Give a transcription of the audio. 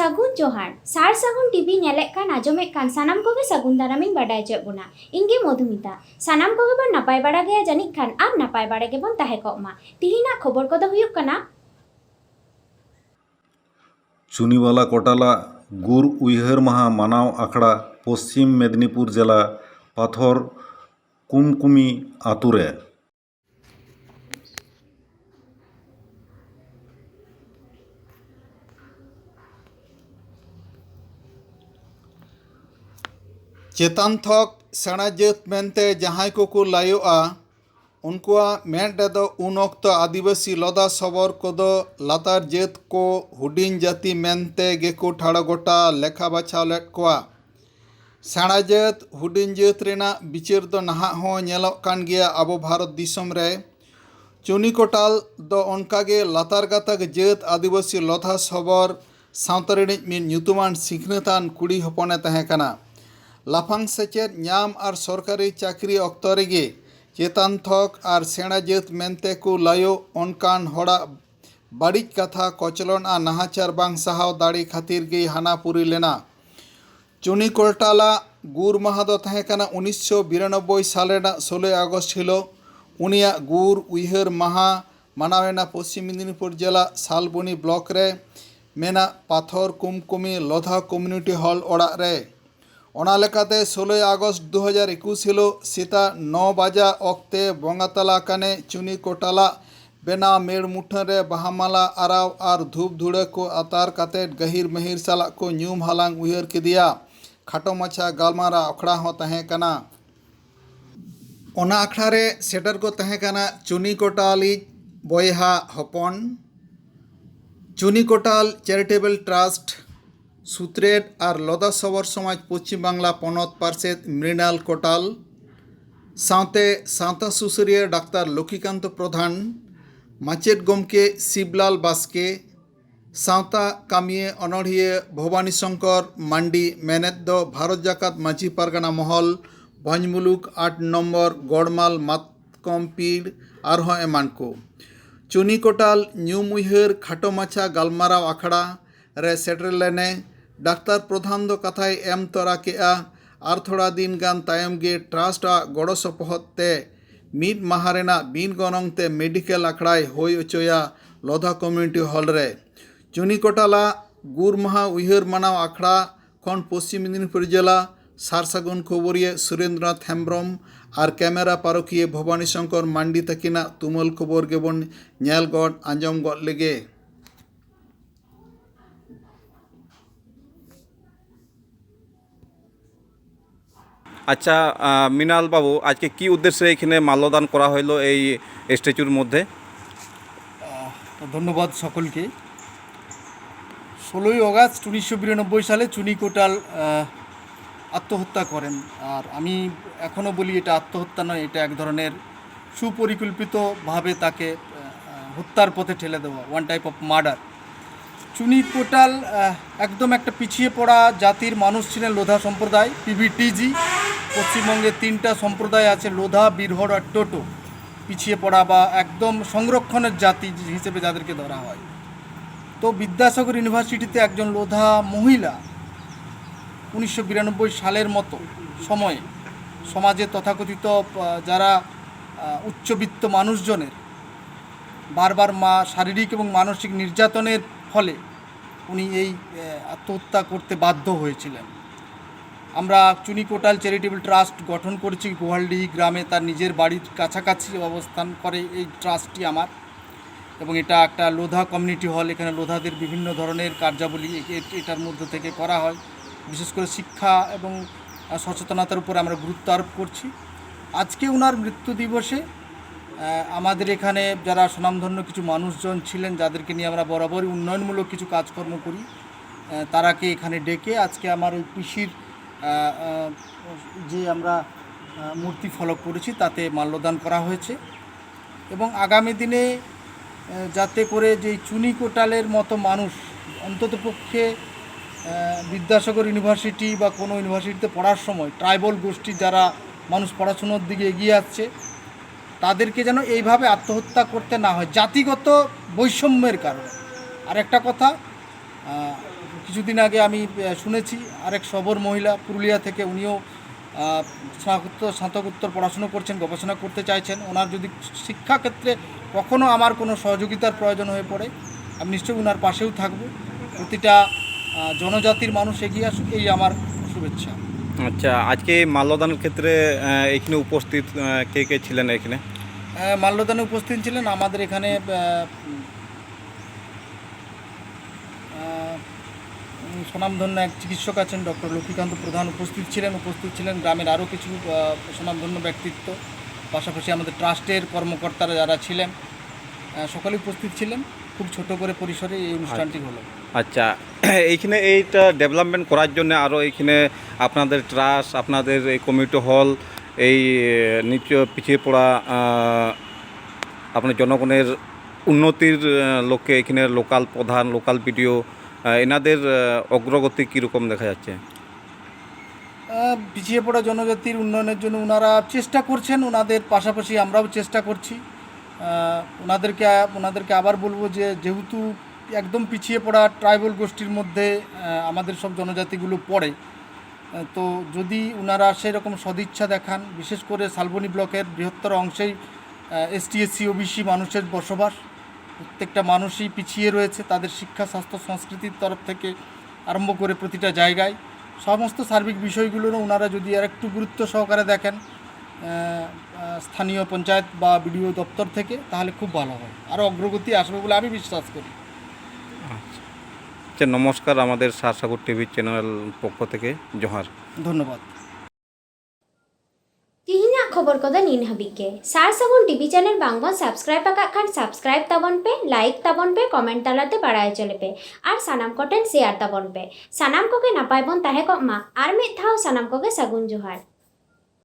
सागुन जोहार सार सागुन टीवी नेलेक कान आजमेक कान सानाम कोगे सागुन दारामिन बाडाय चे बोना इंगे मधुमिता सानाम कोगे बन नापाय बाड़ा गया जानिक खान आर नापाय बाड़ा गे बन ताहे कोमा तिहिना खबर कोदो हुयुक काना चुनीवाला कोटाला गुर उयहर माहा मानाव आखड़ा पश्चिम मेदिनीपुर जिला पाथर कुमकुमी आतुरे चेतान थक सेना जात मेनते जहां को लायोआ उनकुआ मेन रेदो उन ऑक्तो आदिवासी लदा सबर कोदो लातार जात को हुडिन जाति मेनते गेको ठाड़ा गोटा लेखा बाछाव लेट कोआ सेना जात हुडिन जात रेना बिचार दो नहा हो नेलोक कान गया आबो भारत दिसम रे चुनी कोटाल दो उनकागे लातार गाताग जात आदिवासी लदा सबर सावतारिनिज मिन ᱧᱩᱛᱩᱢᱟᱱ सिखनतान कुड़ी हपने तहे कना लाफांग सेचेद ᱧᱟᱢ आर सरकारी चाकरी ऑक्तो रेगे चेतान थक आर सेना जात मेनते को लायो उनकान होड़ा बाड़िज कथा कचलन आ नाहाचार बांग साहाव दाड़ी खातिर गे हानापुरी लेना चुनी कोटाला गुर माहा दो तहे कना 1992 साल रेना 16 अगस्त हिलो उनिया गुर उयहर माहा मानावेना पश्चिम मेदिनीपुर जिला सालबनी ब्लॉक रे मेना पाथर कुमकुमी लोधा कम्युनिटी हॉल ओड़ा रे ओना लेकाते 16 अगस्त 2021 हिलो सीता 9 बजा ऑक्ते बंगातला काने चुनी कोटाला बेना मेड़ मुठन रे बहामाला आराव आर धूप धुड़े को आतार काते गहिर महिर साला को न्यूम हालांग उयहर किदिया खाटो माछा गालमारा अखड़ा हो तहे कना ओना अखड़ा रे सेटर को तहे कना चुनी कोटाली बयहा हपन चुनी कोटाल चैरिटेबल ट्रास्ट सुत्रेड और लदा सबर समाज पश्चिम बांगला पनत पार्षद मृणाल कोटाल सावते सावता सुसरिया डाक्तार लक्ष्मीकांत प्रधान माचेद गमके शिवलाल बास्के सावता कामिये अनड़िये भवानी शंकर मांडी मेनेद दो भारत जाकात माझी पारगाना महल भंजमुलुक 8 नम्बर गड़माल मातकम पीड़ आरहों एमान को चुनी कोटाल ᱧᱩᱢ उयहर खाटो माछा गालमाराव आखड़ा रे सेटर लेने डाक्तार प्रधान दो कथाय एम तोरा केआ आर थोड़ा दिन गान तायम गे ट्रास्ट आ गड़ो सपोहते मिड माहारेना बिन गनंग ते मेडिकल आखड़ाय होय उचोया लोधा कम्युनिटी हॉल रे चुनी कोटाला गुर माहा उयहर मानाव आखड़ा खन पश्चिम मेदिनीपुर जिला सारसागुन खबरिया सुरेंद्रनाथ हेम्ब्रम और कैमेरा पारकिया भवानी शंकर मांडी तकिना तुमल खबर गेबन नेल गड आंजम गड लेगे अच्छा मृणाल बाबू आज के की उद्देश्य एखाने माल्यदान करा हलो এই স্ট্যাচুর মধ্যে ধন্যবাদ সকলকে 16 অগাস্ট 1992 সালে চুনি কোটাল আত্মহত্যা করেন আর আমি এখনও বলি এটা আত্মহত্যা নয় এটা এক ধরনের সুপরিকল্পিতভাবে তাকে হত্যার পথে ঠেলে দেওয়া ওয়ান টাইপ অফ মার্ডার চুনি কোটাল একদম একটা পিছিয়ে পড়া জাতির মানুষ ছিলেন লোধা সম্প্রদায় পিভিটিজি পশ্চিমবঙ্গে 3টা সম্প্রদায় আছে লোধা বীরহর আর টোটো পিছিয়ে পড়া বা একদম সংরক্ষণের জাতি হিসেবে যাদেরকে ধরা হয় তো বিদ্যাসাগর ইউনিভার্সিটিতে একজন লোধা মহিলা 1992 সালের মতো সময়ে সমাজে তথাকথিত যারা উচ্চবিত্ত মানুষজনের বারবার শারীরিক এবং মানসিক নির্যাতনের ফলে উনি এই আত্মহত্যা করতে বাধ্য হয়েছিলেন আমরা চুনি কোটাল চ্যারিটেবল ট্রাস্ট গঠন করেছি গোহালডিহি গ্রামে তার নিজের বাড়ির কাছাকাছি অবস্থান করে এই ট্রাস্টটি আমার এবং এটা একটা লোধা কমিউনিটি হল এখানে লোধাদের বিভিন্ন ধরনের কার্যাবলী এটার মধ্যে থেকে করা হয় বিশেষ করে শিক্ষা এবং সচেতনতার উপর আমরা গুরুত্ব আরোপ করছি আজকে ওনার মৃত্যু দিবসে আমাদের এখানে যারা সুনামধন্য কিছু মানুষজন ছিলেন যাদেরকে নিয়ে আমরা বরাবরই উন্নয়নমূলক কিছু কাজকর্ম করি তারাকে এখানে ডেকে আজকে আমার ওই পিসির যে আমরা মূর্তি ফলক করেছি তাতে মাল্যদান করা হয়েছে এবং আগামী দিনে যাতে করে যে চুনি কোটালের মতো মানুষ অন্ততপক্ষে বিদ্যাসাগর ইউনিভার্সিটি বা কোনো ইউনিভার্সিটিতে পড়ার সময় ট্রাইবাল গোষ্ঠী যারা মানুষ পড়াশোনার দিকে এগিয়ে আসছে তাদেরকে যেন এইভাবে আত্মহত্যা করতে না হয় জাতিগত বৈষম্যের কারণে আর একটা কথা কিছুদিন আগে আমি শুনেছি আরেক সবর মহিলা পুরুলিয়া থেকে, উনিও স্নাতকোত্তর পড়াশুনো করছেন, গবেষণা করতে চাইছেন। ওনার যদি শিক্ষাক্ষেত্রে কখনও আমার কোনো সহযোগিতার প্রয়োজন হয়ে পড়ে, আমি নিশ্চয়ই ওনার পাশেও থাকব। প্রতিটা জনজাতির মানুষ এগিয়ে আসুক, এই আমার শুভেচ্ছা। আচ্ছা, আজকে এই মাল্যদানের ক্ষেত্রে এখানে উপস্থিত কে কে ছিলেন এখানে? মাল্যদানে উপস্থিত ছিলেন আমাদের এখানে স্বনামধন্য এক চিকিৎসক আছেন, ডক্টর লক্ষ্মীকান্ত প্রধান উপস্থিত ছিলেন গ্রামের আরও কিছু স্বনামধন্য ব্যক্তিত্ব, পাশাপাশি আমাদের ট্রাস্টের কর্মকর্তারা যারা ছিলেন সকলে উপস্থিত ছিলেন। খুব ছোট করে পরিসরে এই অনুষ্ঠানটি হলো। আচ্ছা, এইখানে এইটা ডেভেলপমেন্ট করার জন্য আরও এইখানে আপনাদের ট্রাস্ট, আপনাদের এই কমিউনিটি হল, এই নিচে পিছিয়ে পড়া আপনার জনগণের উন্নতির লক্ষ্যে এখানে লোকাল প্রধান, লোকাল বিডিও এনাদের অগ্রগতি কীরকম দেখা যাচ্ছে? পিছিয়ে পড়া জনজাতির উন্নয়নের জন্য ওনারা চেষ্টা করছেন, ওনাদের পাশাপাশি আমরাও চেষ্টা করছি। ওনাদেরকে আবার বলবো যে যেহেতু একদম পিছিয়ে পড়া ট্রাইবাল গোষ্ঠীর মধ্যে আমাদের সব জনজাতিগুলো পড়ে, তো যদি ওনারা সেরকম সদিচ্ছা দেখান, বিশেষ করে শালবনী ব্লকের বৃহত্তর অংশেই ST SC OBC মানুষের বসবাস, প্রত্যেকটা মানুষই পিছিয়ে রয়েছে, তাদের শিক্ষা, স্বাস্থ্য, সংস্কৃতির তরফ থেকে আরম্ভ করে প্রতিটা জায়গায় সমস্ত সার্বিক বিষয়গুলোরও ওনারা যদি আর একটু গুরুত্ব সহকারে দেখেন স্থানীয় পঞ্চায়েত বা বিডিও দপ্তর থেকে, তাহলে খুব ভালো হয়, আরও অগ্রগতি আসবে বলে আমি বিশ্বাস করি। আচ্ছা, নমস্কার, আমাদের সারসাগর টিভি চ্যানেল পক্ষ থেকে জোহার। ধন্যবাদ। ᱛᱤᱦᱤᱧᱟᱜ ᱠᱷᱚᱵᱚᱨ ᱠᱚᱫᱚ ᱱᱤᱱ ᱦᱟᱹᱵᱤᱡ ᱜᱮ। ᱥᱟᱨ ᱥᱟᱹᱜᱩᱱ ᱴᱤᱵᱷᱤ ᱪᱮᱱᱮᱞ ᱵᱟᱝᱵᱚᱱ ᱥᱟᱵᱥᱠᱨᱟᱭᱤᱵ ᱟᱠᱟᱫ ᱠᱷᱟᱱ ᱥᱟᱵᱥᱠᱨᱟᱭᱤᱵ ᱛᱟᱵᱚᱱ ᱯᱮ, ᱞᱟᱭᱤᱠ ᱛᱟᱵᱚᱱ ᱯᱮ, ᱠᱚᱢᱮᱱᱴ ᱛᱟᱞᱟᱛᱮ ᱵᱟᱲᱟᱭ ᱦᱚᱪᱚ ᱞᱮᱯᱮ ᱟᱨ ᱥᱟᱱᱟᱢ ᱠᱚᱴᱷᱮᱱ ᱥᱮᱭᱟᱨ ᱛᱟᱵᱚᱱ ᱯᱮ। ᱥᱟᱱᱟᱢ ᱠᱚᱜᱮ ᱱᱟᱯᱟᱭ ᱵᱚᱱ ᱛᱟᱦᱮᱸ ᱠᱚᱜ ᱢᱟ। ᱟᱨ ᱢᱤᱫ ᱫᱷᱟᱣ ᱥᱟᱱᱟᱢ ᱠᱚᱜᱮ ᱥᱟᱹᱜᱩᱱ ᱡᱚᱦᱟᱨ।